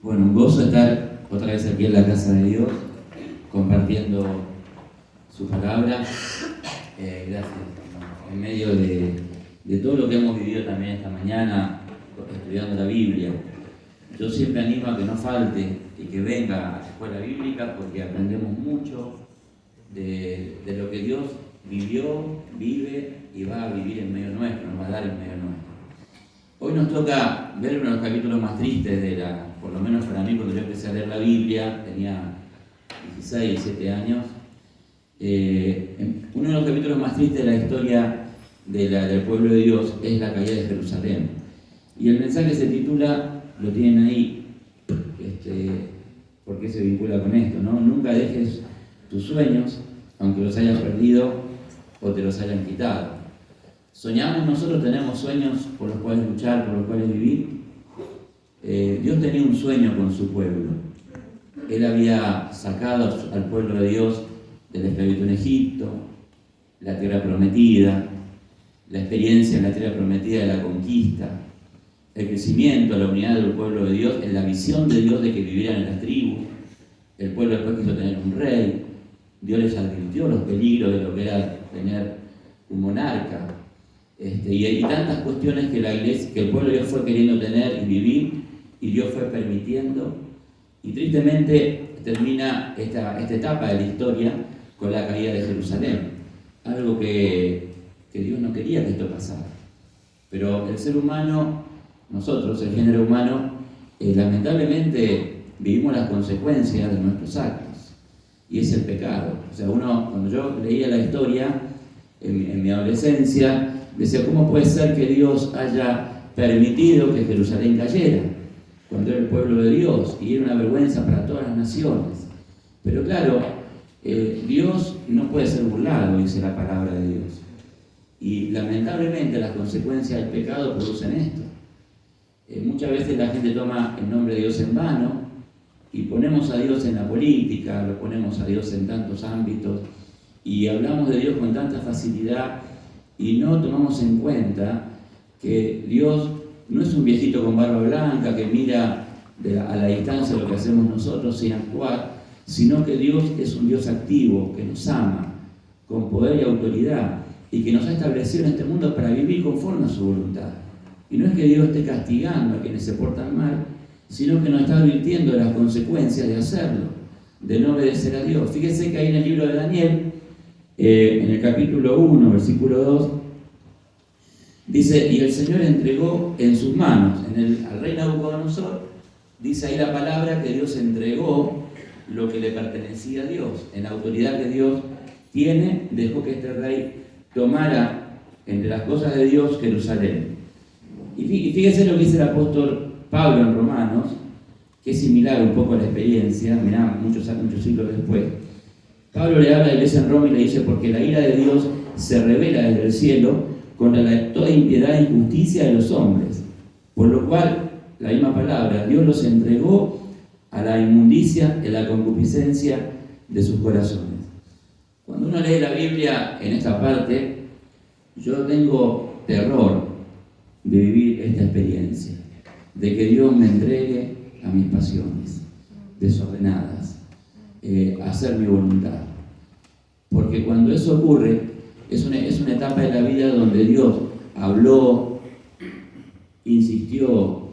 Bueno, un gozo estar otra vez aquí en la casa de Dios, compartiendo su palabra. Gracias. En medio de todo lo que hemos vivido también esta mañana, estudiando la Biblia, yo siempre animo a que no falte y que venga a la escuela bíblica, porque aprendemos mucho de lo que Dios vivió, vive y va a vivir en medio nuestro, nos va a dar en medio nuestro. Hoy nos toca ver uno de los capítulos más tristes por lo menos para mí, cuando yo empecé a leer la Biblia, tenía 16, 17 años. Uno de los capítulos más tristes de la historia del pueblo de Dios es la caída de Jerusalén. Y el mensaje se titula, lo tienen ahí, porque se vincula con esto, ¿no? Nunca dejes tus sueños, aunque los hayas perdido o te los hayan quitado. Soñamos, nosotros tenemos sueños por los cuales luchar, por los cuales vivir. Dios tenía un sueño con su pueblo. Él había sacado al pueblo de Dios de la esclavitud en Egipto, la tierra prometida, la experiencia en la tierra prometida de la conquista, el crecimiento, la unidad del pueblo de Dios, en la visión de Dios de que vivieran en las tribus. El pueblo después quiso tener un rey. Dios les advirtió los peligros de lo que era tener un monarca. Y tantas cuestiones que la iglesia, que el pueblo de Dios fue queriendo tener y vivir, y Dios fue permitiendo. Y tristemente termina esta etapa de la historia con la caída de Jerusalén. Algo que Dios no quería que esto pasara. Pero el ser humano, nosotros, el género humano, lamentablemente vivimos las consecuencias de nuestros actos. Y es el pecado. O sea, cuando yo leía la historia en mi adolescencia, decía, ¿cómo puede ser que Dios haya permitido que Jerusalén cayera? Cuando era el pueblo de Dios, y era una vergüenza para todas las naciones. Pero claro, Dios no puede ser burlado, dice la palabra de Dios. Y lamentablemente las consecuencias del pecado producen esto. Muchas veces la gente toma el nombre de Dios en vano, y ponemos a Dios en la política, lo ponemos a Dios en tantos ámbitos, y hablamos de Dios con tanta facilidad, y no tomamos en cuenta que Dios no es un viejito con barba blanca que mira a la distancia lo que hacemos nosotros sin actuar, sino que Dios es un Dios activo, que nos ama, con poder y autoridad, y que nos ha establecido en este mundo para vivir conforme a su voluntad. Y no es que Dios esté castigando a quienes se portan mal, sino que nos está advirtiendo de las consecuencias de hacerlo, de no obedecer a Dios. Fíjense que ahí en el libro de Daniel, en el capítulo 1, versículo 2, dice, y el Señor entregó en sus manos, al rey Nabucodonosor, dice ahí la palabra que Dios entregó lo que le pertenecía a Dios. En la autoridad que Dios tiene, dejó que este rey tomara entre las cosas de Dios Jerusalén. Y fíjese lo que dice el apóstol Pablo en Romanos, que es similar un poco a la experiencia, mirá, muchos siglos después. Pablo le habla a la iglesia en Roma y le dice, porque la ira de Dios se revela desde el cielo contra toda impiedad e injusticia de los hombres, por lo cual, la misma palabra, Dios los entregó a la inmundicia y la concupiscencia de sus corazones. Cuando uno lee la Biblia en esta parte, yo tengo terror de vivir esta experiencia, de que Dios me entregue a mis pasiones desordenadas, a hacer mi voluntad. Porque cuando eso ocurre, es una etapa de la vida donde Dios habló, insistió,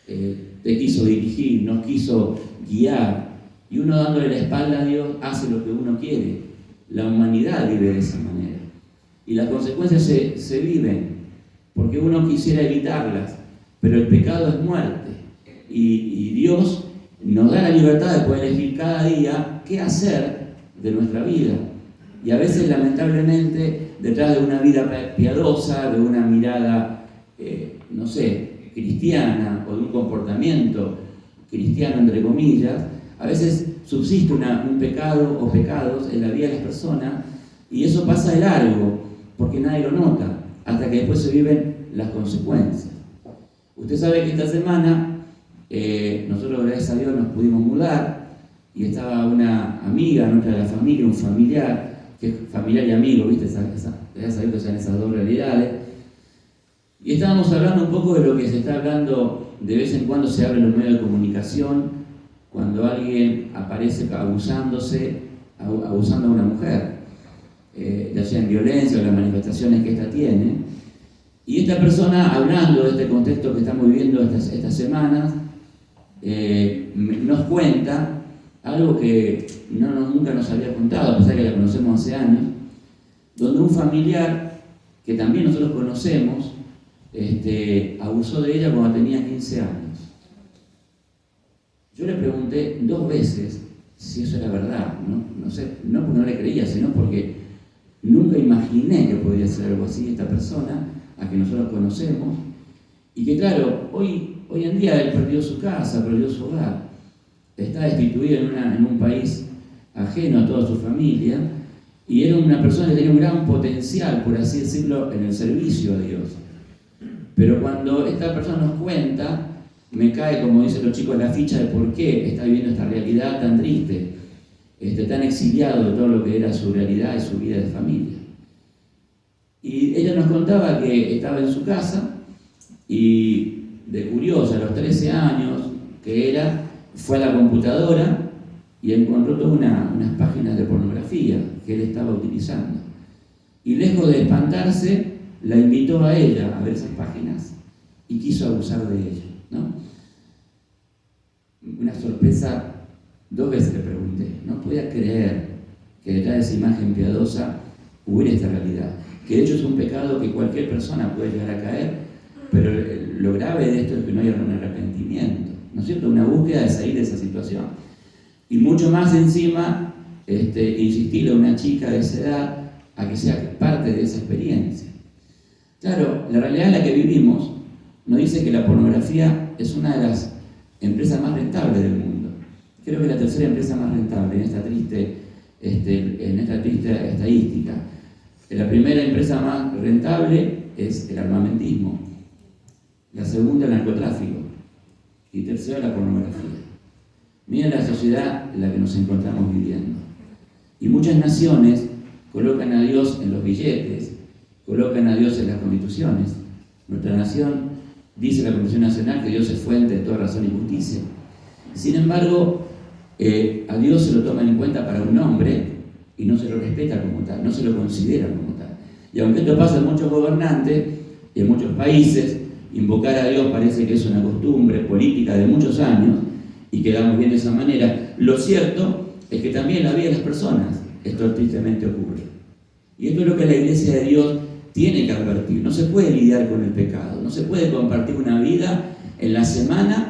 te quiso dirigir, nos quiso guiar, y uno dándole la espalda a Dios hace lo que uno quiere. La humanidad vive de esa manera. Y las consecuencias se viven, porque uno quisiera evitarlas, pero el pecado es muerte. Y Dios nos da la libertad de poder elegir cada día qué hacer de nuestra vida. Y a veces, lamentablemente, detrás de una vida piadosa, de una mirada, cristiana, o de un comportamiento cristiano, entre comillas, a veces subsiste un pecado o pecados en la vida de las personas, y eso pasa de largo, porque nadie lo nota, hasta que después se viven las consecuencias. Usted sabe que esta semana, nosotros, gracias a Dios, nos pudimos mudar, y estaba una amiga nuestra de la familia, un familiar, que es familiar y amigo, ¿viste? Gracias a Dios que sean esas dos realidades. Y estábamos hablando un poco de lo que se está hablando, de vez en cuando se abren los medios de comunicación, cuando alguien aparece abusando a una mujer, ya sea en violencia o las manifestaciones que ésta tiene. Y esta persona, hablando de este contexto que estamos viviendo estas semanas, nos cuenta algo que nunca nos había contado, a pesar que la conocemos hace años, donde un familiar que también nosotros conocemos abusó de ella cuando tenía 15 años. Yo le pregunté 2 veces si eso era verdad, no sé, no porque no le creía, sino porque nunca imaginé que podía ser algo así esta persona a que nosotros conocemos, y que claro, hoy en día él perdió su casa, perdió su hogar, está destituido en un país ajeno a toda su familia, y era una persona que tenía un gran potencial, por así decirlo, en el servicio a Dios. Pero cuando esta persona nos cuenta, me cae, como dicen los chicos, la ficha de por qué está viviendo esta realidad tan triste, tan exiliado de todo lo que era su realidad y su vida de familia. Y ella nos contaba que estaba en su casa y, de curiosa, a los 13 años que era, fue a la computadora y encontró todas unas páginas de pornografía que él estaba utilizando. Y lejos de espantarse, la invitó a ella a ver esas páginas y quiso abusar de ella, ¿no? Una sorpresa, 2 veces le pregunté, no podía creer que detrás de esa imagen piadosa hubiera esta realidad, que de hecho es un pecado que cualquier persona puede llegar a caer, pero lo grave de esto es que no haya un arrepentimiento, ¿no es cierto? Una búsqueda de salir de esa situación. Y mucho más encima, insistirle a una chica de esa edad a que sea parte de esa experiencia. Claro, la realidad en la que vivimos nos dice que la pornografía es una de las empresas más rentables del mundo. Creo que es la tercera empresa más rentable en esta triste estadística. La primera empresa más rentable es el armamentismo, la segunda el narcotráfico y tercera la pornografía. Miren la sociedad en la que nos encontramos viviendo. Y muchas naciones colocan a Dios en los billetes, colocan a Dios en las constituciones. Nuestra nación dice la Constitución Nacional que Dios es fuente de toda razón y justicia. Sin embargo, a Dios se lo toma en cuenta para un hombre y no se lo respeta como tal, no se lo considera como tal. Y aunque esto pasa en muchos gobernantes y en muchos países, invocar a Dios parece que es una costumbre política de muchos años y quedamos bien de esa manera. Lo cierto es que también en la vida de las personas esto tristemente ocurre. Y esto es lo que la Iglesia de Dios tiene que advertir. No se puede lidiar con el pecado, no se puede compartir una vida en la semana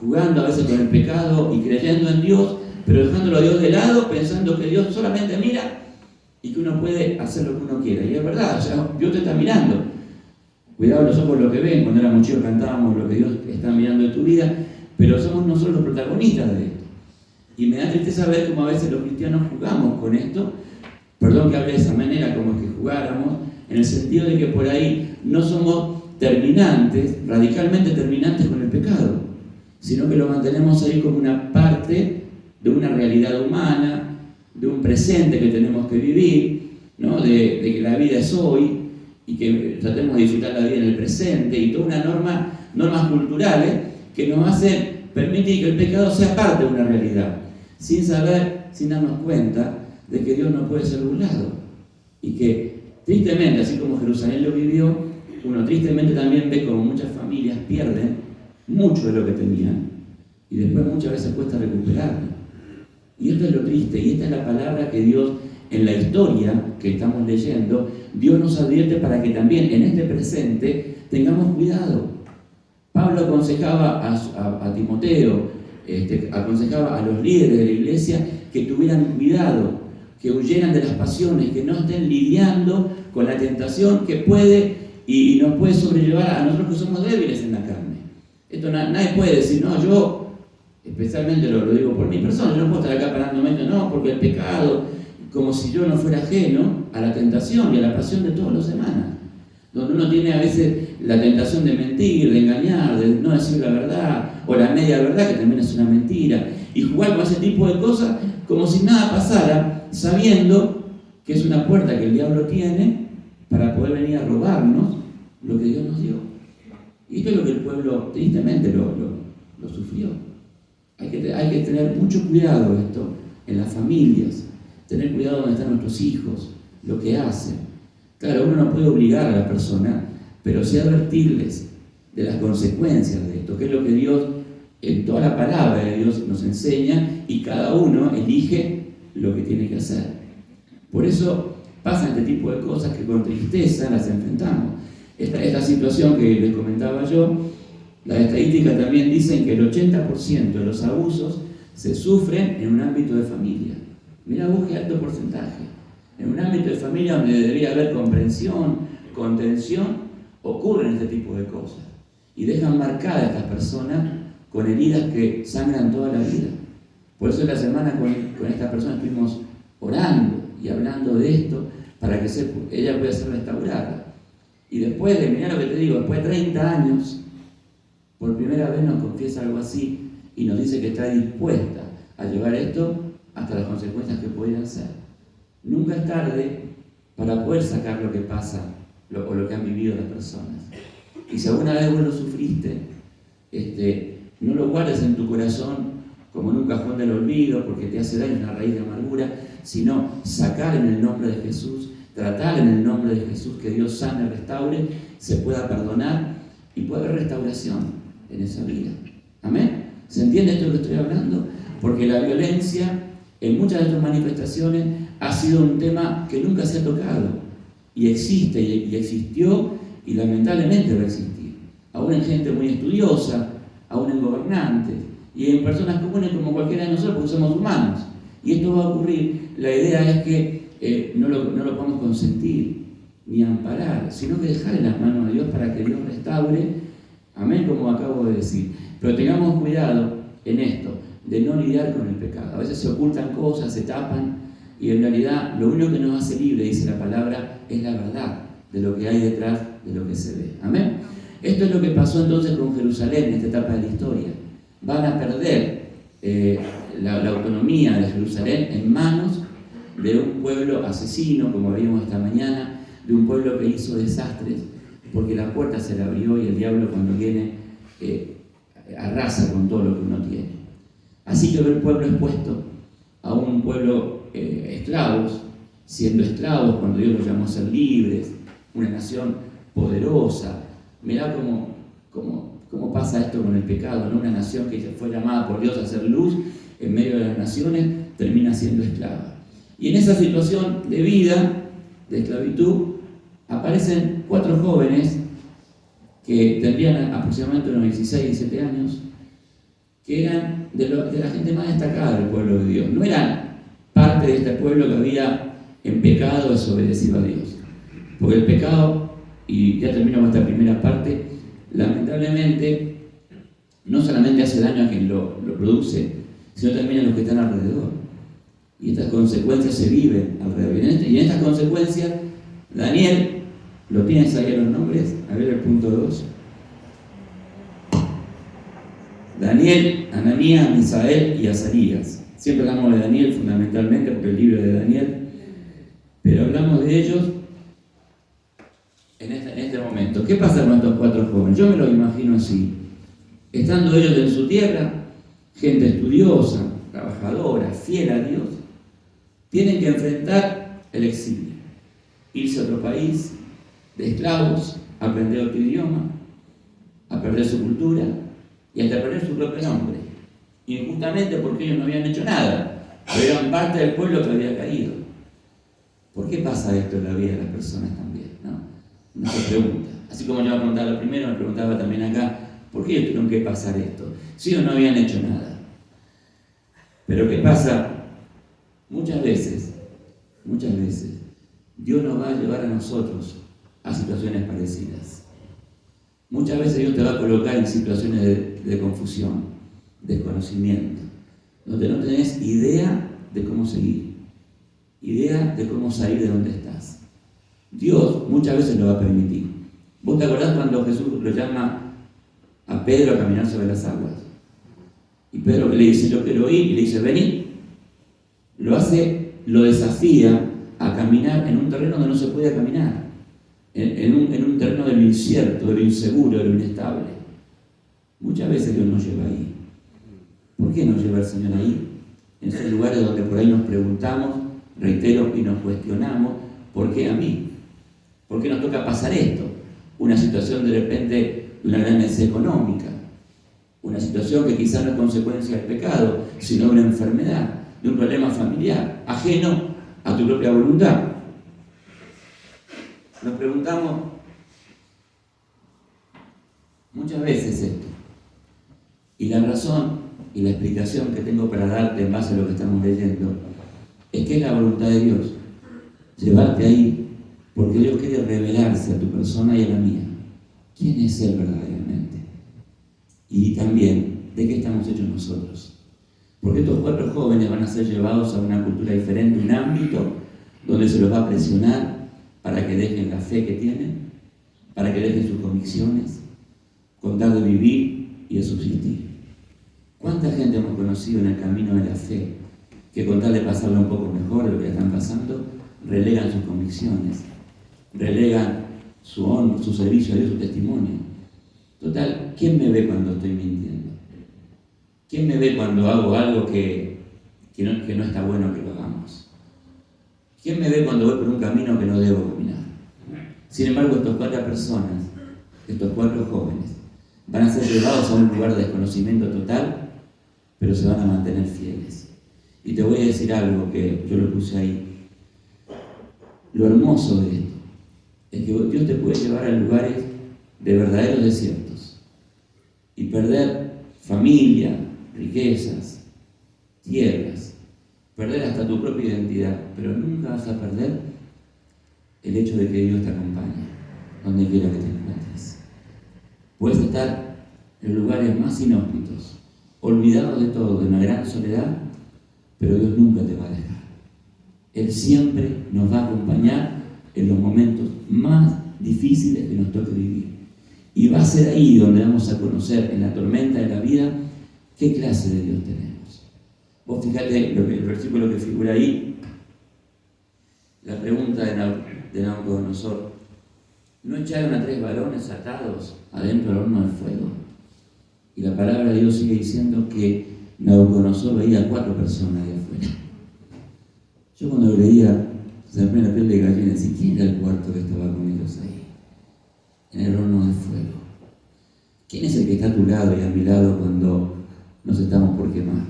jugando a veces con el pecado y creyendo en Dios, pero dejándolo a Dios de lado, pensando que Dios solamente mira y que uno puede hacer lo que uno quiera. Y es verdad, o sea, Dios te está mirando. Cuidado los ojos lo que ven, cuando éramos chicos cantábamos lo que Dios está mirando de tu vida, pero somos nosotros los protagonistas de esto. Y me da tristeza ver cómo a veces los cristianos jugamos con esto, perdón que hable de esa manera, como que jugáramos, en el sentido de que por ahí no somos terminantes, radicalmente terminantes con el pecado, sino que lo mantenemos ahí como una parte de una realidad humana, de un presente que tenemos que vivir, ¿no? de que la vida es hoy y que tratemos de disfrutar la vida en el presente y toda una normas culturales que nos hacen permitir que el pecado sea parte de una realidad, sin saber, sin darnos cuenta de que Dios no puede ser burlado y que tristemente, así como Jerusalén lo vivió, uno tristemente también ve como muchas familias pierden mucho de lo que tenían y después muchas veces cuesta recuperarlo. Y esto es lo triste, y esta es la palabra que Dios, en la historia que estamos leyendo, Dios nos advierte para que también en este presente tengamos cuidado. Pablo aconsejaba a Timoteo, aconsejaba a los líderes de la iglesia que tuvieran cuidado, que huyeran de las pasiones, que no estén lidiando con la tentación que puede y nos puede sobrellevar a nosotros que somos débiles en la carne. Esto nadie puede decir, no, yo, especialmente lo digo por mi persona, yo no puedo estar acá parándome, no, porque el pecado, como si yo no fuera ajeno a la tentación y a la pasión de todos los demás, donde uno tiene a veces la tentación de mentir, de engañar, de no decir la verdad, o la media verdad, que también es una mentira, y jugar con ese tipo de cosas como si nada pasara, sabiendo que es una puerta que el diablo tiene para poder venir a robarnos lo que Dios nos dio. Y esto es lo que el pueblo tristemente lo sufrió. Hay que tener mucho cuidado esto en las familias, tener cuidado donde están nuestros hijos, lo que hacen. Claro, uno no puede obligar a la persona, pero sí advertirles de las consecuencias de esto, que es lo que Dios, en toda la palabra de Dios, nos enseña, y cada uno elige lo que tiene que hacer. Por eso pasan este tipo de cosas que con tristeza las enfrentamos. Esta situación que les comentaba yo, las estadísticas también dicen que el 80% de los abusos se sufren en un ámbito de familia. Mira vos qué alto porcentaje. En un ámbito de familia donde debería haber comprensión, contención, ocurren este tipo de cosas. Y dejan marcadas a estas personas con heridas que sangran toda la vida. Por eso la semana con esta persona estuvimos orando y hablando de esto para que ella pueda ser restaurada. Y después de, mirá lo que te digo, después de 30 años, por primera vez nos confiesa algo así y nos dice que está dispuesta a llevar esto hasta las consecuencias que pudieran ser. Nunca es tarde para poder sacar lo que pasa o lo que han vivido las personas. Y si alguna vez vos lo sufriste, no lo guardes en tu corazón como en un cajón del olvido porque te hace daño, una raíz de amargura, sino sacar en el nombre de Jesús, tratar en el nombre de Jesús, que Dios sane, restaure, se pueda perdonar y pueda haber restauración en esa vida. ¿Amén? ¿Se entiende esto que estoy hablando? Porque la violencia en muchas de sus manifestaciones ha sido un tema que nunca se ha tocado y existe y existió y lamentablemente va a existir. Aún en gente muy estudiosa, aún en gobernantes y en personas comunes como cualquiera de nosotros, porque somos humanos. Y esto va a ocurrir. La idea es que no lo podemos consentir ni amparar, sino que dejar en las manos de Dios para que Dios restaure. Amén, como acabo de decir. Pero tengamos cuidado en esto, de no lidiar con el pecado. A veces se ocultan cosas, se tapan, y en realidad lo único que nos hace libre, dice la palabra, es la verdad de lo que hay detrás de lo que se ve. Amén. Esto es lo que pasó entonces con Jerusalén en esta etapa de la historia. Van a perder la autonomía de Jerusalén en manos de un pueblo asesino, como vimos esta mañana, de un pueblo que hizo desastres, porque la puerta se le abrió y el diablo cuando viene arrasa con todo lo que uno tiene. Así que ve el pueblo expuesto a un pueblo esclavos, siendo esclavos cuando Dios los llamó a ser libres, una nación poderosa. Mirá cómo pasa esto con el pecado, ¿no? Una nación que fue llamada por Dios a ser luz en medio de las naciones termina siendo esclava. Y en esa situación de vida, de esclavitud, aparecen 4 jóvenes que tendrían aproximadamente unos 16, 17 años, que eran de la gente más destacada del pueblo de Dios. No eran parte de este pueblo que había en pecado desobedecido a Dios. Porque el pecado, y ya termino con esta primera parte, lamentablemente no solamente hace daño a quien lo produce, sino también a los que están alrededor. Y estas consecuencias se viven alrededor. Y en estas consecuencias, Daniel, ¿lo tienes ahí los nombres? A ver el punto 2. Daniel, Ananías, Misael y Azarías. Siempre hablamos de Daniel fundamentalmente porque el libro de Daniel, pero hablamos de ellos en este momento. ¿Qué pasa con estos 4 jóvenes? Yo me lo imagino así. Estando ellos en su tierra, gente estudiosa, trabajadora, fiel a Dios, tienen que enfrentar el exilio, irse a otro país de esclavos, aprender otro idioma, a perder su cultura y hasta perder su propio nombre, injustamente porque ellos no habían hecho nada, pero eran parte del pueblo que había caído. ¿Por qué pasa esto en la vida de las personas también? ¿No? Una pregunta. Así como yo me preguntaba lo primero, me preguntaba también acá, ¿por qué ellos tuvieron que pasar esto? Si ellos no habían hecho nada. Pero ¿qué pasa? Muchas veces, Dios nos va a llevar a nosotros a situaciones parecidas. Muchas veces Dios te va a colocar en situaciones de confusión, desconocimiento, donde no tenés idea de cómo seguir, idea de cómo salir de donde estás. Dios muchas veces lo va a permitir. ¿Vos te acordás cuando Jesús lo llama a Pedro a caminar sobre las aguas? Y Pedro le dice, yo quiero ir, y le dice, vení. Lo desafía a caminar en un terreno donde no se puede caminar. en un terreno de lo incierto, de lo inseguro, de lo inestable. Muchas veces Dios nos lleva ahí. ¿Por qué nos lleva el Señor ahí? En esos lugares donde por ahí nos preguntamos, reitero, y nos cuestionamos, ¿por qué a mí? ¿Por qué nos toca pasar esto? Una situación de repente de una gran necesidad económica, una situación que quizás no es consecuencia del pecado, sino de una enfermedad, de un problema familiar, ajeno a tu propia voluntad. Nos preguntamos muchas veces esto. Y la razón y la explicación que tengo para darte en base a lo que estamos leyendo es que es la voluntad de Dios llevarte ahí, porque Dios quiere revelarse a tu persona y a la mía. ¿Quién es Él verdaderamente? Y también, ¿de qué estamos hechos nosotros? Porque estos 4 jóvenes van a ser llevados a una cultura diferente, un ámbito donde se los va a presionar para que dejen la fe que tienen, para que dejen sus convicciones, con tal de vivir y de subsistir. ¿Cuánta gente hemos conocido en el camino de la fe que con tal de pasarlo un poco mejor de lo que están pasando, relegan sus convicciones, relegan su honor, su servicio a Dios, su testimonio? Total, ¿quién me ve cuando estoy mintiendo? ¿Quién me ve cuando hago algo que no está bueno que lo hagamos? ¿Quién me ve cuando voy por un camino que no debo caminar? Sin embargo, estas 4 personas, estos 4 jóvenes, van a ser llevados a un lugar de desconocimiento total, pero se van a mantener fieles. Y te voy a decir algo que yo lo puse ahí. Lo hermoso de esto es que Dios te puede llevar a lugares de verdaderos desiertos y perder familia, riquezas, tierras, perder hasta tu propia identidad, pero nunca vas a perder el hecho de que Dios te acompaña donde quiera que te encuentres. Puedes estar en lugares más inhóspitos, olvidados de todo, de una gran soledad, pero Dios nunca te va a dejar. Él siempre nos va a acompañar en los momentos más difíciles que nos toque vivir. Y va a ser ahí donde vamos a conocer, en la tormenta de la vida, qué clase de Dios tenemos. Vos fíjate el versículo que figura ahí, la pregunta de Nabucodonosor: ¿no echaron a 3 varones atados adentro del horno de fuego? Y la palabra de Dios sigue diciendo que Nabucodonosor veía a 4 personas de afuera. Yo cuando leía, se me pone la piel de gallina y decía, ¿quién era el cuarto que estaba con ellos ahí? En el horno de fuego. ¿Quién es el que está a tu lado y a mi lado cuando nos estamos por quemar?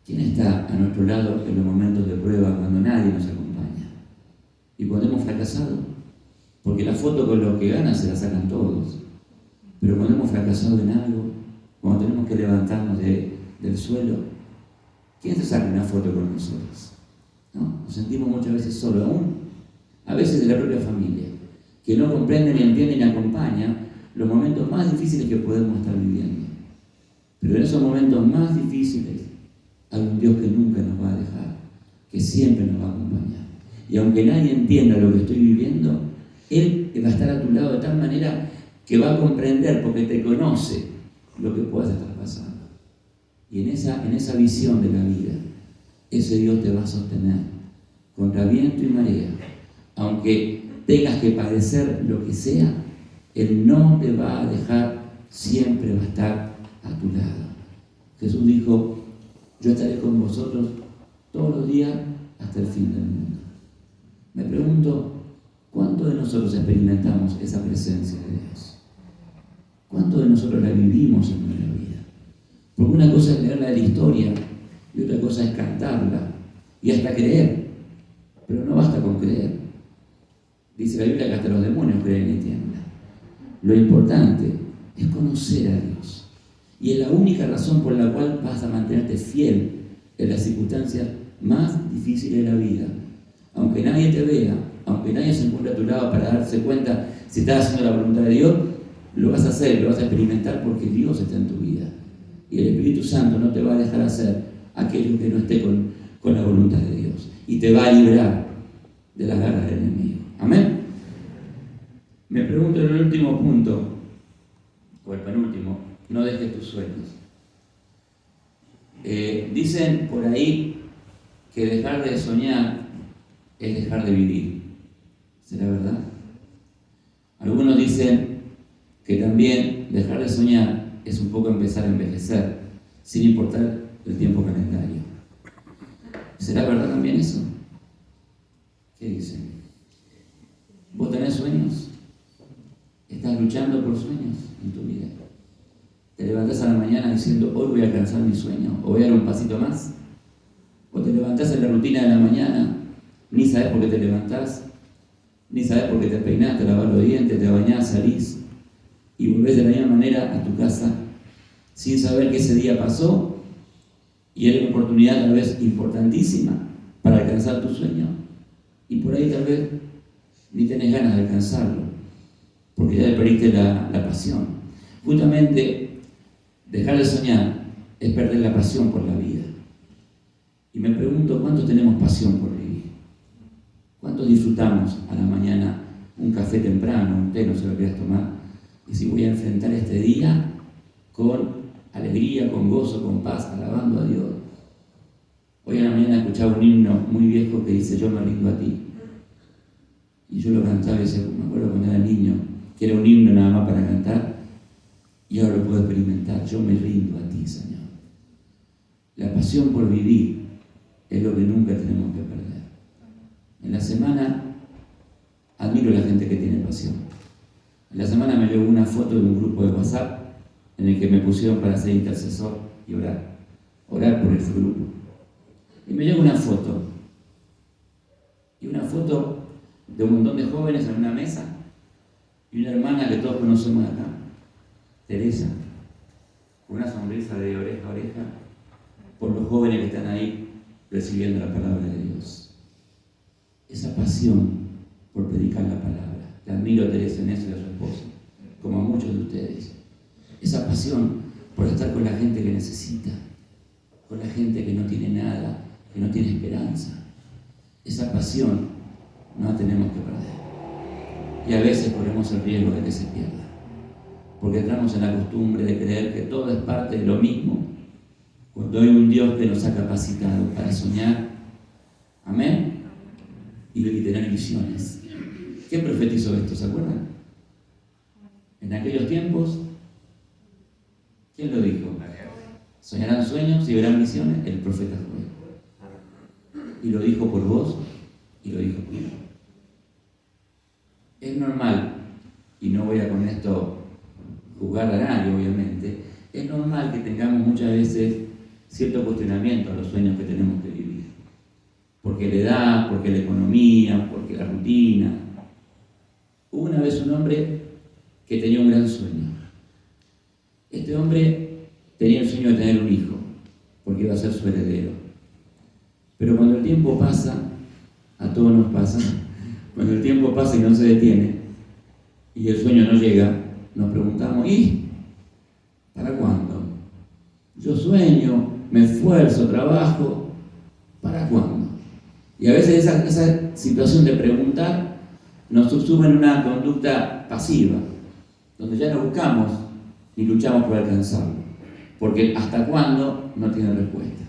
¿Quién está a nuestro lado en los momentos de prueba, cuando nadie nos acompaña? Y cuando hemos fracasado, porque la foto con los que ganan se la sacan todos, pero cuando hemos fracasado en algo, cuando tenemos que levantarnos del suelo, ¿quién se saca una foto con nosotros? ¿No? Nos sentimos muchas veces solos, aún a veces de la propia familia, que no comprende, ni entiende, ni acompaña los momentos más difíciles que podemos estar viviendo. Pero en esos momentos más difíciles hay un Dios que nunca nos va a dejar, que siempre nos va a acompañar. Y aunque nadie entienda lo que estoy viviendo, Él va a estar a tu lado de tal manera que va a comprender, porque te conoce, lo que puedas estar pasando. Y en esa visión de la vida, ese Dios te va a sostener contra viento y marea. Aunque tengas que padecer lo que sea, Él no te va a dejar, siempre va a estar a tu lado. Jesús dijo, yo estaré con vosotros todos los días hasta el fin del mundo. Me pregunto, ¿cuántos de nosotros experimentamos esa presencia de Dios? ¿Cuántos de nosotros la vivimos en nuestra vida? Porque una cosa es leerla de la historia y otra cosa es cantarla y hasta creer. Pero no basta con creer. Dice la Biblia que hasta los demonios creen y tiemblan. Lo importante es conocer a Dios. Y es la única razón por la cual vas a mantenerte fiel en las circunstancias más difíciles de la vida. Aunque nadie te vea, aunque nadie se encuentre a tu lado para darse cuenta si estás haciendo la voluntad de Dios, lo vas a hacer, lo vas a experimentar porque Dios está en tu vida. Y el Espíritu Santo no te va a dejar hacer aquello que no esté con la voluntad de Dios. Y te va a librar de las garras del enemigo. Amén. Me pregunto en el último punto, o el penúltimo, no dejes tus sueños. Dicen por ahí que dejar de soñar es dejar de vivir. ¿Será verdad? Algunos dicen que también dejar de soñar es un poco empezar a envejecer, sin importar el tiempo calendario. ¿Será verdad también eso? ¿Qué dicen? ¿Vos tenés sueños? ¿Estás luchando por sueños en tu vida? ¿Te levantás a la mañana diciendo, hoy voy a alcanzar mi sueño, o voy a dar un pasito más? ¿O te levantás en la rutina de la mañana, ni sabés por qué te levantás, ni sabés por qué te peinás, te lavás los dientes, te bañás, salís, y volvés de la misma manera a tu casa, sin saber que ese día pasó, y era una oportunidad tal vez importantísima para alcanzar tu sueño, y por ahí tal vez ni tenés ganas de alcanzarlo, porque ya le perdiste la pasión. Justamente, dejar de soñar es perder la pasión por la vida. Y me pregunto, ¿cuántos tenemos pasión por vivir? ¿Cuántos disfrutamos a la mañana un café temprano, un té, no sé lo que quieras tomar? Y si voy a enfrentar este día con alegría, con gozo, con paz, alabando a Dios. Hoy a la mañana escuchaba un himno muy viejo que dice, yo me rindo a ti. Y yo lo cantaba y decía, me acuerdo cuando era niño, que era un himno nada más para cantar, y ahora lo puedo experimentar, yo me rindo a ti, Señor. La pasión por vivir es lo que nunca tenemos que perder. En la semana admiro a la gente que tiene pasión. En la semana me llegó una foto de un grupo de WhatsApp en el que me pusieron para ser intercesor y orar por ese grupo. Y me llegó una foto de un montón de jóvenes en una mesa y una hermana que todos conocemos acá, Teresa, con una sonrisa de oreja a oreja por los jóvenes que están ahí recibiendo la palabra de Dios. Esa pasión por predicar la palabra. La admiro a Teresa en eso y a su esposo, como a muchos de ustedes. Esa pasión por estar con la gente que necesita, con la gente que no tiene nada, que no tiene esperanza. Esa pasión no la tenemos que perder. Y a veces corremos el riesgo de que se pierda, porque entramos en la costumbre de creer que todo es parte de lo mismo, cuando hay un Dios que nos ha capacitado para soñar, amén, y tener visiones. ¿Quién profetizó esto? ¿Se acuerdan? En aquellos tiempos, ¿quién lo dijo? Soñarán sueños y verán visiones, el profeta Joel. Y lo dijo por vos y lo dijo por mí. Es normal, y no voy a con esto juzgar a nadie, obviamente, es normal que tengamos muchas veces cierto cuestionamiento a los sueños que tenemos que vivir. Porque la edad, porque la economía, porque la rutina. Hubo una vez un hombre que tenía un gran sueño. Este hombre tenía el sueño de tener un hijo, porque iba a ser su heredero. Pero cuando el tiempo pasa, a todos nos pasa, cuando el tiempo pasa y no se detiene, y el sueño no llega, nos preguntamos, ¿y para cuándo? Yo sueño, me esfuerzo, trabajo, ¿para cuándo? Y a veces esa situación de preguntar nos subsume en una conducta pasiva, donde ya no buscamos ni luchamos por alcanzarlo, porque hasta cuándo no tiene respuesta.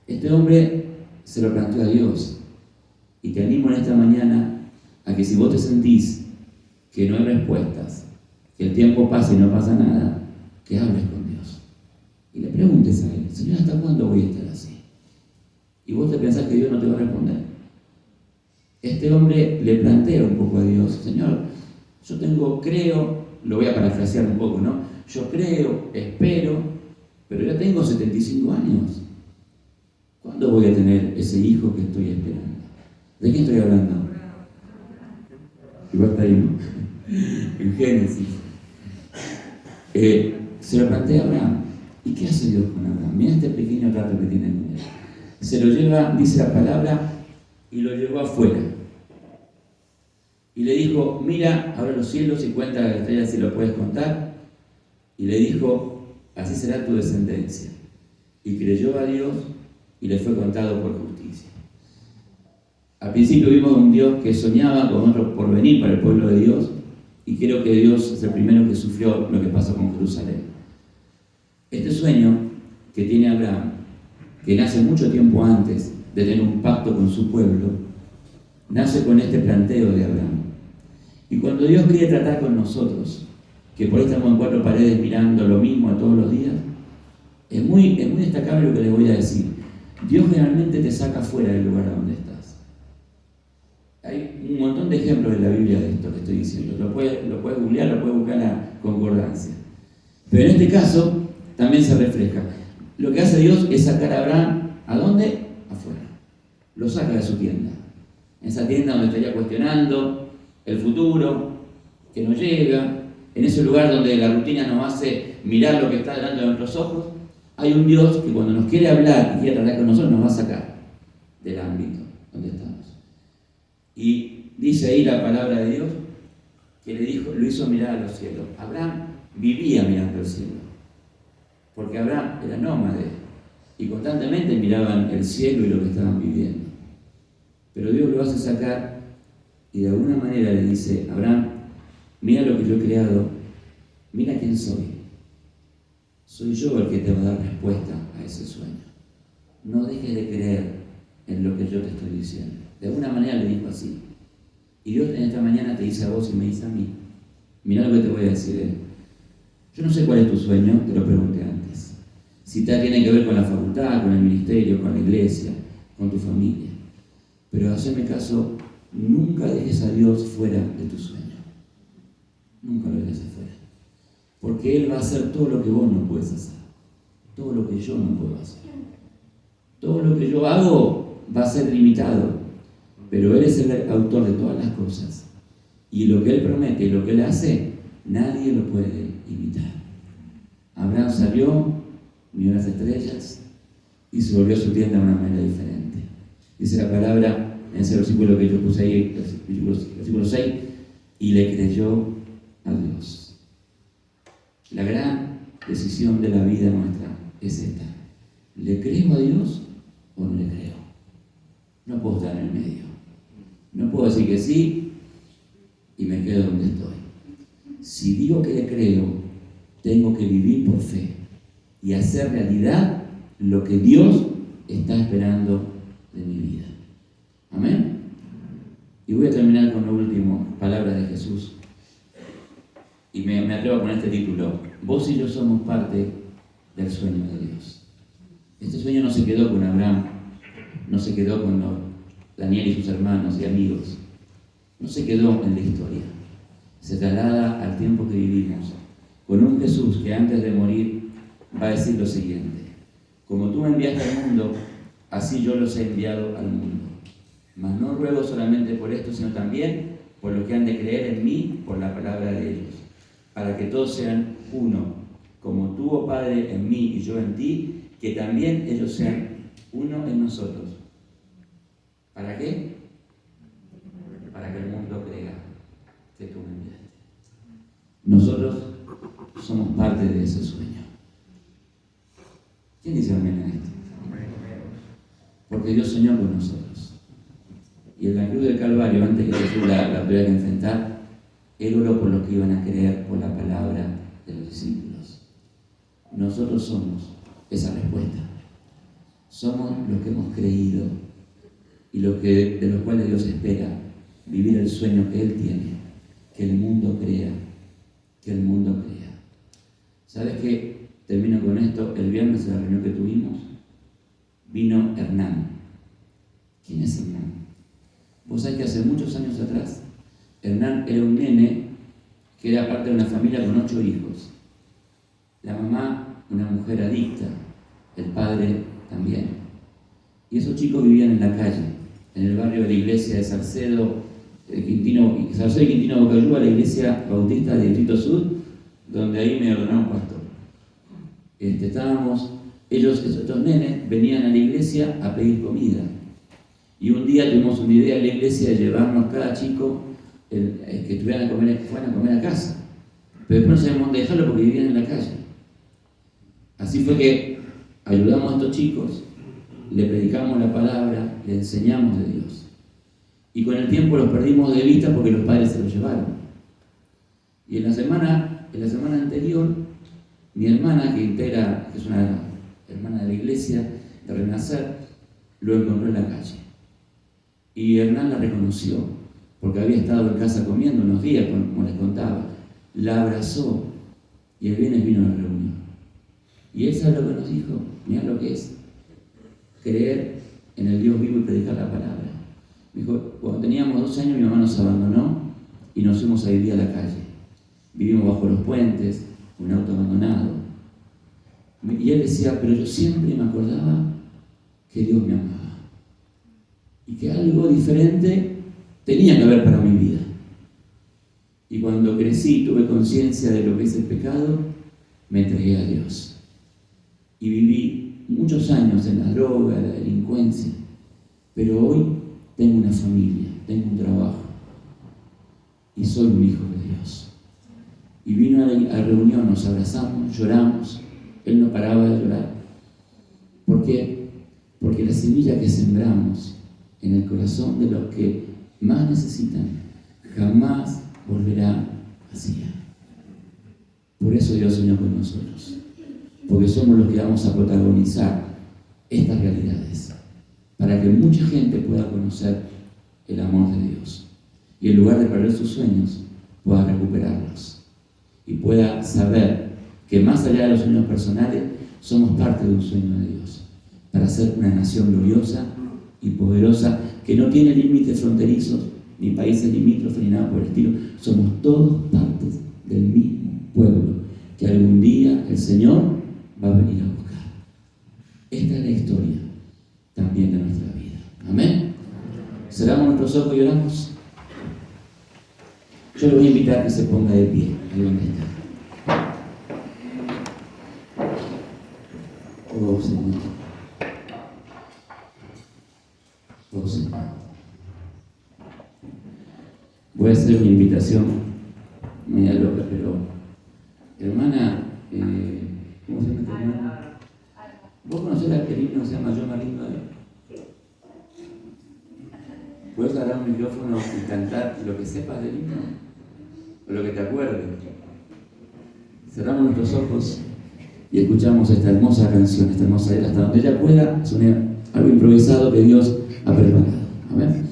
Este hombre se lo planteó a Dios, y te animo en esta mañana a que si vos te sentís que no hay respuestas, que el tiempo pasa y no pasa nada, que hables con Dios y le preguntes a Él, Señor, ¿hasta cuándo voy a estar así? Y vos te pensás que Dios no te va a responder. Este hombre le plantea un poco a Dios, Señor, yo creo, lo voy a parafrasear un poco, ¿no? Yo creo, espero, pero ya tengo 75 años. ¿Cuándo voy a tener ese hijo que estoy esperando? ¿De qué estoy hablando? Igual está ahí, ¿no? En Génesis. Se lo plantea a Abraham. ¿Y qué hace Dios con Abraham? Mira este pequeño trato que tiene con él. Se lo lleva, dice la palabra, y lo llevó afuera. Y le dijo, mira, abre los cielos y cuenta las estrellas si lo puedes contar. Y le dijo, así será tu descendencia. Y creyó a Dios y le fue contado por justicia. Al principio vimos un Dios que soñaba con otro porvenir para el pueblo de Dios, y creo que Dios es el primero que sufrió lo que pasó con Jerusalén. Este sueño que tiene Abraham, que nace mucho tiempo antes de tener un pacto con su pueblo, nace con este planteo de Abraham. Y cuando Dios quiere tratar con nosotros, que por ahí estamos en cuatro paredes mirando lo mismo todos los días, es muy destacable lo que les voy a decir. Dios generalmente te saca fuera del lugar donde estás. Hay un montón de ejemplos en la Biblia de esto que estoy diciendo. Lo puedes googlear, lo puedes buscar en la concordancia. Pero en este caso también se refleja. Lo que hace Dios es sacar a Abraham, ¿a dónde? Afuera. Lo saca de su tienda. Esa tienda donde estaría cuestionando el futuro, que no llega, en ese lugar donde la rutina nos hace mirar lo que está delante de nuestros ojos, hay un Dios que cuando nos quiere hablar y quiere tratar con nosotros nos va a sacar del ámbito donde estamos. Y dice ahí la palabra de Dios que lo hizo mirar a los cielos. Abraham vivía mirando al cielo, porque Abraham era nómade y constantemente miraban el cielo y lo que estaban viviendo. Pero Dios lo hace sacar y de alguna manera le dice: Abraham, mira lo que yo he creado, mira quién soy. Soy yo el que te va a dar respuesta a ese sueño. No dejes de creer en lo que yo te estoy diciendo. De alguna manera le dijo así. Y Dios en esta mañana te dice a vos y me dice a mí: mira lo que te voy a decir. Yo no sé cuál es tu sueño, te lo pregunté antes. Si tiene que ver con la facultad, con el ministerio, con la iglesia, con tu familia. Pero haceme caso, nunca dejes a Dios fuera de tu sueño. Nunca lo dejes afuera. Porque Él va a hacer todo lo que vos no puedes hacer. Todo lo que yo no puedo hacer. Todo lo que yo hago va a ser limitado. Pero Él es el autor de todas las cosas. Y lo que Él promete y lo que Él hace, nadie lo puede imitar. Abraham salió, miró las estrellas y se volvió a su tienda de una manera diferente. Dice la palabra en ese versículo que yo puse ahí, versículo 6, y le creyó a Dios. La gran decisión de la vida nuestra es esta: ¿le creo a Dios o no le creo? No puedo estar en el medio. No puedo decir que sí y me quedo donde estoy. Si digo que le creo, tengo que vivir por fe y hacer realidad lo que Dios está esperando de mi vida. Amén. Y voy a terminar con la última palabra de Jesús. Y me atrevo a poner este título: vos y yo somos parte del sueño de Dios. Este sueño no se quedó con Abraham, no se quedó con Daniel y sus hermanos y amigos, no se quedó en la historia. Se traslada al tiempo que vivimos, con un Jesús que antes de morir va a decir lo siguiente: como tú me enviaste al mundo, así yo los he enviado al mundo. Mas no ruego solamente por esto, sino también por los que han de creer en mí por la palabra de ellos, para que todos sean uno, como tú, oh Padre, en mí y yo en ti, que también ellos sean uno en nosotros. ¿Para qué? Para que el mundo crea que tú me enviaste. Nosotros somos parte de ese sueño. ¿Quién dice amén a esto? Porque Dios soñó con nosotros. Y en la cruz del Calvario, antes que Jesús la tuviera que enfrentar, Él oró por los que iban a creer por la palabra de los discípulos. Nosotros somos esa respuesta. Somos los que hemos creído y de los cuales Dios espera vivir el sueño que Él tiene, que el mundo crea, que el mundo crea. ¿Sabes qué? Termino con esto. El viernes en la reunión que tuvimos vino Hernán. ¿Quién es Hernán? Vos sabés que hace muchos años atrás Hernán era un nene que era parte de una familia con 8 hijos. La mamá, una mujer adicta, el padre también. Y esos chicos vivían en la calle, en el barrio de la iglesia de Salcedo y Quintino Bocayúa, la iglesia bautista del Distrito Sur, donde ahí me ordenaron pastor. Estos nenes venían a la iglesia a pedir comida. Y un día tuvimos una idea en la iglesia de llevarnos cada chico que fueran a comer a casa. Pero después no sabíamos dónde dejarlo porque vivían en la calle. Así fue que ayudamos a estos chicos, le predicamos la palabra, le enseñamos de Dios. Y con el tiempo los perdimos de vista porque los padres se los llevaron. Y en la semana anterior, mi hermana, que es una hermana de la iglesia de Renacer, lo encontró en la calle. Y Hernán la reconoció porque había estado en casa comiendo unos días, como les contaba. La abrazó y el viernes vino a la reunión. Y él sabe lo que nos dijo, mirá lo que es creer en el Dios vivo y predicar la palabra. Me dijo, cuando teníamos 12 años mi mamá nos abandonó y nos fuimos a vivir a la calle. Vivimos bajo los puentes, un auto abandonado. Y él decía, pero yo siempre me acordaba que Dios me amaba. Y que algo diferente tenía que haber para mi vida. Y cuando crecí y tuve conciencia de lo que es el pecado, me entregué a Dios. Y viví muchos años en la droga, en la delincuencia. Pero hoy tengo una familia, tengo un trabajo. Y soy un hijo de Dios. Y vino a la reunión, nos abrazamos, lloramos. Él no paraba de llorar. ¿Por qué? Porque la semilla que sembramos en el corazón de los que más necesitan jamás volverá vacía. Por eso Dios soñó con nosotros. Porque somos los que vamos a protagonizar estas realidades. Para que mucha gente pueda conocer el amor de Dios. Y en lugar de perder sus sueños, pueda recuperarlos. Y pueda saber que más allá de los sueños personales, somos parte de un sueño de Dios. Para ser una nación gloriosa y poderosa que no tiene límites fronterizos, ni países limítrofes, ni nada por el estilo. Somos todos partes del mismo pueblo que algún día el Señor va a venir a buscar. Esta es la historia también de nuestra vida. Amén. Cerramos nuestros ojos y oramos. Yo le voy a invitar a que se ponga de pie, ahí donde está. Oh Señor. Oh Señor. Voy a hacer una invitación media loca, pero hermana, ¿cómo se llama tu hermana? ¿Vos conocés el himno que se llama Yo me rindo a él? ¿Puedes agarrar un micrófono y cantar lo que sepas del himno? O lo que te acuerdes. Cerramos nuestros ojos y escuchamos esta hermosa canción, esta hermosa letra, hasta donde ella pueda, suene algo improvisado que Dios ha preparado. Amén.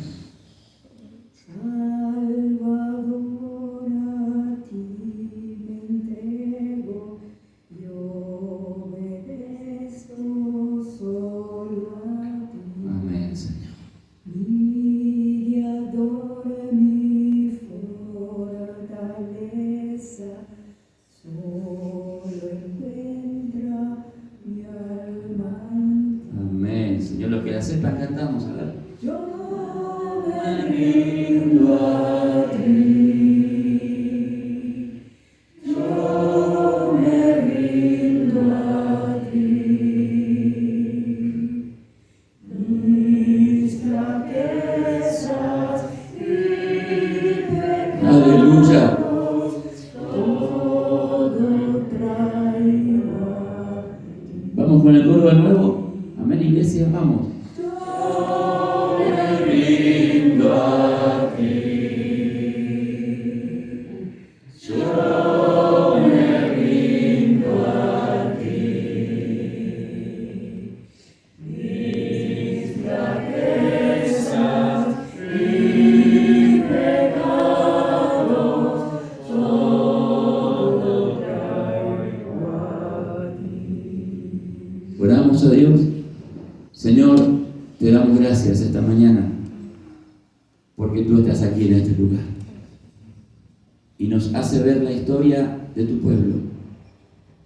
Señor, lo que la sepa cantamos, a ver. Yo me rindo a ti. Yo me rindo a ti. Mis flaquezas y pecados. Aleluya. Todo traigo a ti. Vamos con el coro de nuevo. Amén, iglesia, vamos. Yo me rindo a ti. Yo me rindo a ti. Mis flaquezas y pecados, todo traigo a ti. Oramos a Dios. Señor, te damos gracias esta mañana porque tú estás aquí en este lugar y nos hace ver la historia de tu pueblo,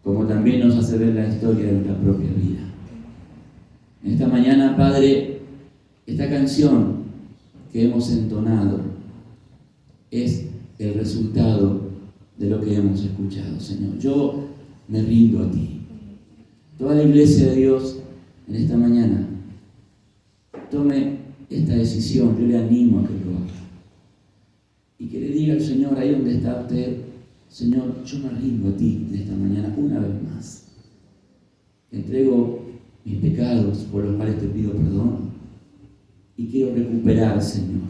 como también nos hace ver la historia de nuestra propia vida. En esta mañana, Padre, esta canción que hemos entonado es el resultado de lo que hemos escuchado, Señor. Yo me rindo a ti. Toda la iglesia de Dios en esta mañana tome esta decisión. Yo le animo a que lo haga y que le diga al Señor ahí donde está usted: Señor, yo me rindo a ti en esta mañana una vez más. Entrego mis pecados por los cuales te pido perdón y quiero recuperar, Señor,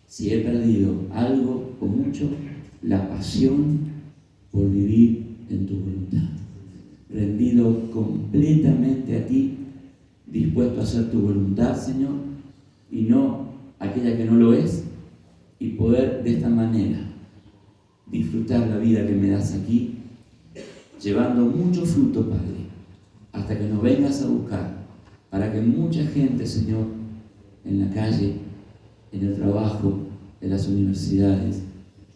si he perdido algo o mucho, la pasión por vivir en tu voluntad, rendido completamente a ti, dispuesto a hacer tu voluntad, Señor, y no aquella que no lo es, y poder de esta manera disfrutar la vida que me das aquí, llevando mucho fruto, Padre, hasta que nos vengas a buscar, para que mucha gente, Señor, en la calle, en el trabajo, en las universidades,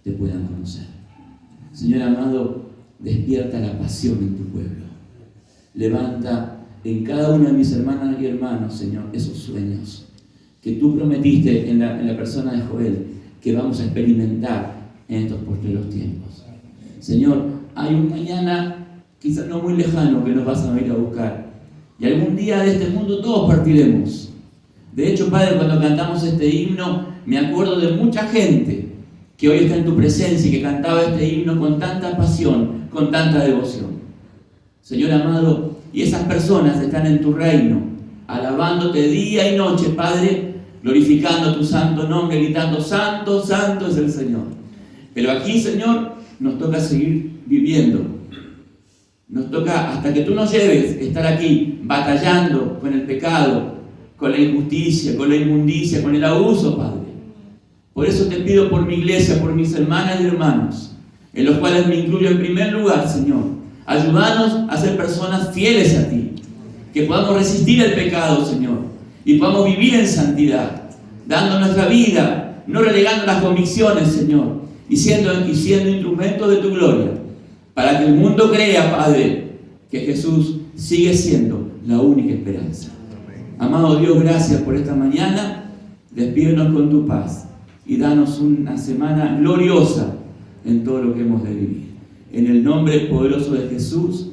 te puedan conocer. Señor amado, despierta la pasión en tu pueblo. Levanta en cada una de mis hermanas y hermanos, Señor, esos sueños que tú prometiste en la persona de Joel, que vamos a experimentar en estos postreros tiempos. Señor, hay un mañana quizás no muy lejano que nos vas a venir a buscar. Y algún día de este mundo todos partiremos. De hecho, Padre, cuando cantamos este himno, me acuerdo de mucha gente que hoy está en tu presencia y que cantaba este himno con tanta pasión, con tanta devoción. Señor amado, y esas personas están en tu reino, alabándote día y noche, Padre, glorificando tu santo nombre, gritando, santo, santo es el Señor. Pero aquí, Señor, nos toca seguir viviendo. Nos toca, hasta que tú nos lleves, estar aquí batallando con el pecado, con la injusticia, con la inmundicia, con el abuso, Padre. Por eso te pido por mi iglesia, por mis hermanas y hermanos, en los cuales me incluyo en primer lugar, Señor. Ayúdanos a ser personas fieles a ti, que podamos resistir el pecado, Señor, y podamos vivir en santidad, dando nuestra vida, no relegando las convicciones, Señor, y siendo instrumentos de tu gloria, para que el mundo crea, Padre, que Jesús sigue siendo la única esperanza. Amado Dios, gracias por esta mañana. Despídenos con tu paz y danos una semana gloriosa en todo lo que hemos de vivir. En el nombre poderoso de Jesús,